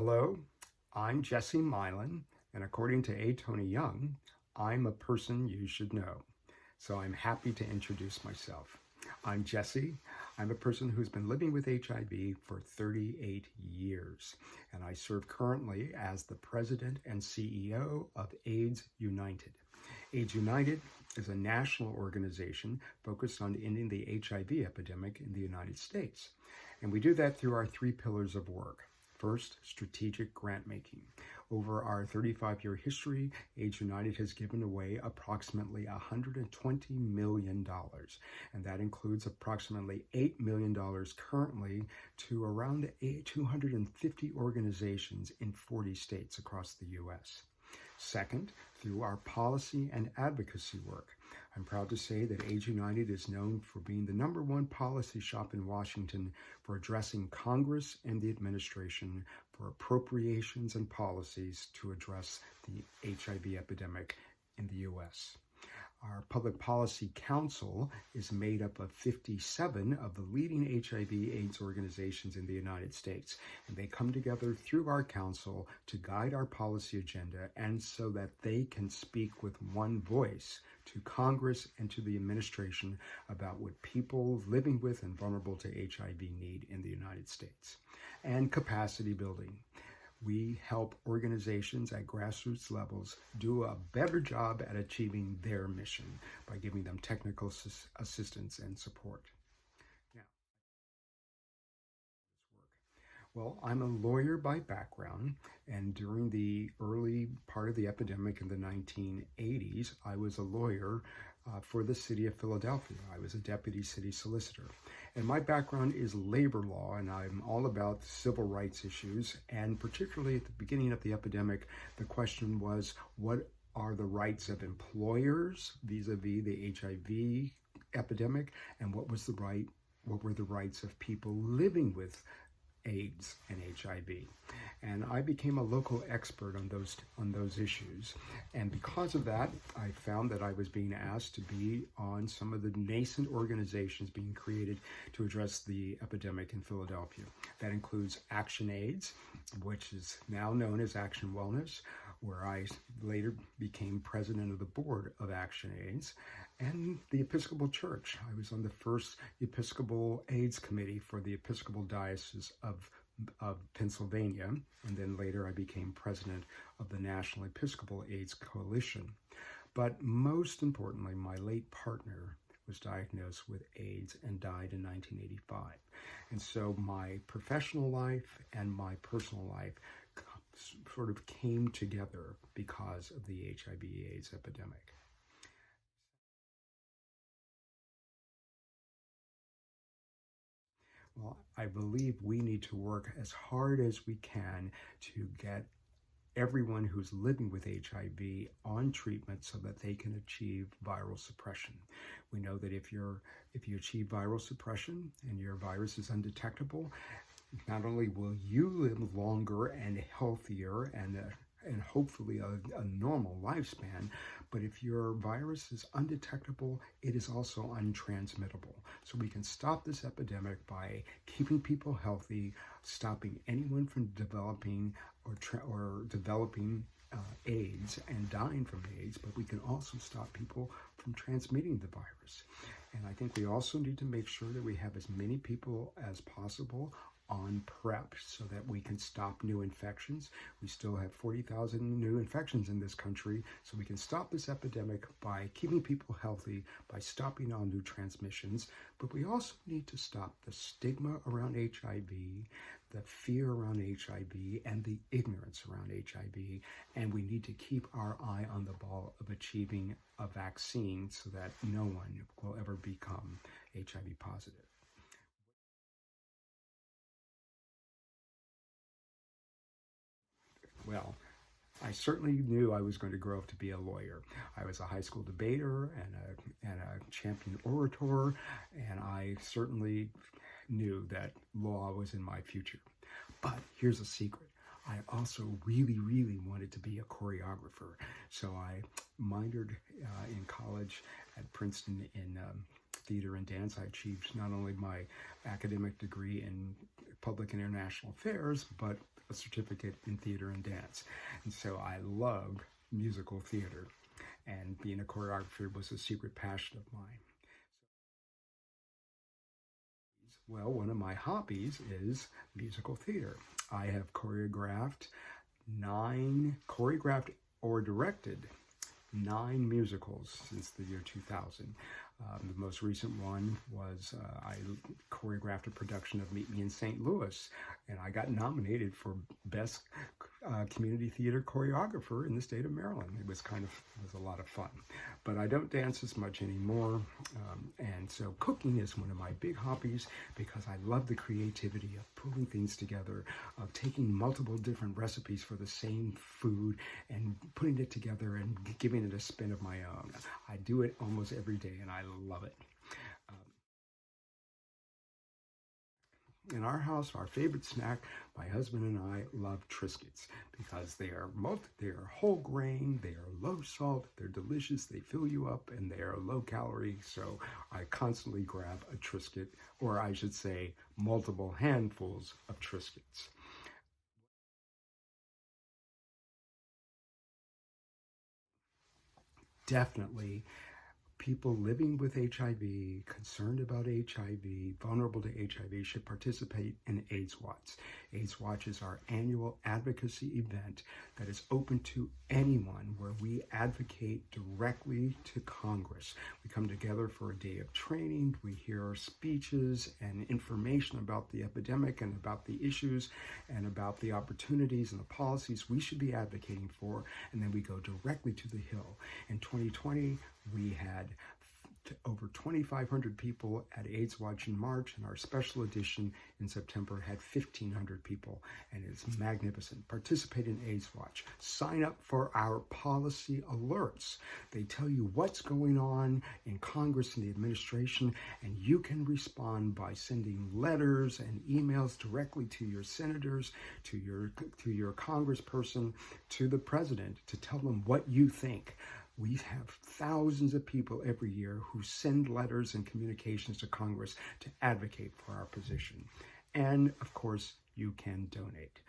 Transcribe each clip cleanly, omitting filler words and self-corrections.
Hello, I'm Jesse Milan, and according to A. Tony Young, I'm a person you should know. So I'm happy to introduce myself. I'm Jesse. I'm a person who's been living with HIV for 38 years, and I serve currently as the president and CEO of AIDS United. AIDS United is a national organization focused on ending the HIV epidemic in the United States. And we do that through our three pillars of work. First, strategic grant making. Over our 35-year history, AIDS United has given away approximately $120 million, and that includes approximately $8 million currently to around 250 organizations in 40 states across the U.S. Second, through our policy and advocacy work. I'm proud to say that AIDS United is known for being the #1 policy shop in Washington for addressing Congress and the administration for appropriations and policies to address the HIV epidemic in the U.S. Our Public Policy Council is made up of 57 of the leading HIV/AIDS organizations in the United States, and they come together through our council to guide our policy agenda and so that they can speak with one voice to Congress and to the administration about what people living with and vulnerable to HIV need in the United States. And capacity building. We help organizations at grassroots levels do a better job at achieving their mission by giving them technical assistance and support. Now, well, I'm a lawyer by background, and during the early part of the epidemic in the 1980s, I was a lawyer for the city of Philadelphia. I was a deputy city solicitor. And my background is labor law, and I'm all about civil rights issues. And particularly at the beginning of the epidemic, the question was, what are the rights of employers vis-a-vis the HIV epidemic, and what were the rights of people living with AIDS and HIV? And I became a local expert on those issues. And because of that, I found that I was being asked to be on some of the nascent organizations being created to address the epidemic in Philadelphia. That includes Action AIDS, which is now known as Action Wellness, where I later became president of the board of Action AIDS, and the Episcopal Church. I was on the first Episcopal AIDS committee for the Episcopal Diocese of Pennsylvania, and then later I became president of the National Episcopal AIDS Coalition. But most importantly, my late partner was diagnosed with AIDS and died in 1985. And so my professional life and my personal life sort of came together because of the HIV/AIDS epidemic. Well, I believe we need to work as hard as we can to get everyone who's living with HIV on treatment so that they can achieve viral suppression. We know that if you achieve viral suppression and your virus is undetectable, not only will you live longer and healthier and hopefully a normal lifespan, but if your virus is undetectable, it is also untransmittable. So we can stop this epidemic by keeping people healthy, stopping anyone from developing or developing AIDS and dying from AIDS, but we can also stop people from transmitting the virus. And I think we also need to make sure that we have as many people as possible on PrEP so that we can stop new infections. We still have 40,000 new infections in this country, so we can stop this epidemic by keeping people healthy, by stopping all new transmissions. But we also need to stop the stigma around HIV, the fear around HIV, and the ignorance around HIV. And we need to keep our eye on the ball of achieving a vaccine so that no one will ever become HIV positive. Well, I certainly knew I was going to grow up to be a lawyer. I was a high school debater and a champion orator, and I certainly knew that law was in my future. But here's a secret. I also really, really wanted to be a choreographer. So I minored in college at Princeton in theater and dance. I achieved not only my academic degree in public and international affairs, but a certificate in theater and dance. And so I love musical theater, and being a choreographer was a secret passion of mine. Well, one of my hobbies is musical theater. I have choreographed or directed 9 musicals since the year 2000. The most recent one was I choreographed a production of Meet Me in St. Louis, and I got nominated for Best Community Theater Choreographer in the state of Maryland. It was a lot of fun. But I don't dance as much anymore, and so cooking is one of my big hobbies because I love the creativity of pulling things together, of taking multiple different recipes for the same food and putting it together and giving it a spin of my own. I do it almost every day, and I love it. In our house, our favorite snack, my husband and I love Triscuits because they are whole grain, they are low salt, they're delicious, they fill you up, and they are low calorie. So I constantly grab a Triscuit, or I should say multiple handfuls of Triscuits. Definitely people living with HIV, concerned about HIV, vulnerable to HIV, should participate in AIDS Watch. AIDS Watch is our annual advocacy event that is open to anyone, where we advocate directly to Congress. We come together for a day of training, we hear speeches and information about the epidemic and about the issues and about the opportunities and the policies we should be advocating for, and then we go directly to the Hill. In 2020, we had over 2,500 people at AIDS Watch in March, and our special edition in September had 1,500 people, and it's magnificent. Participate in AIDS Watch. Sign up for our policy alerts. They tell you what's going on in Congress and the administration, and you can respond by sending letters and emails directly to your senators, to your congressperson, to the president, to tell them what you think. We have thousands of people every year who send letters and communications to Congress to advocate for our position. And of course, you can donate.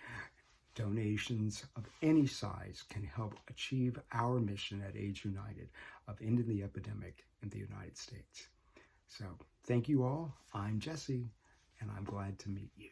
Donations of any size can help achieve our mission at AIDS United of ending the epidemic in the United States. So thank you all. I'm Jesse, and I'm glad to meet you.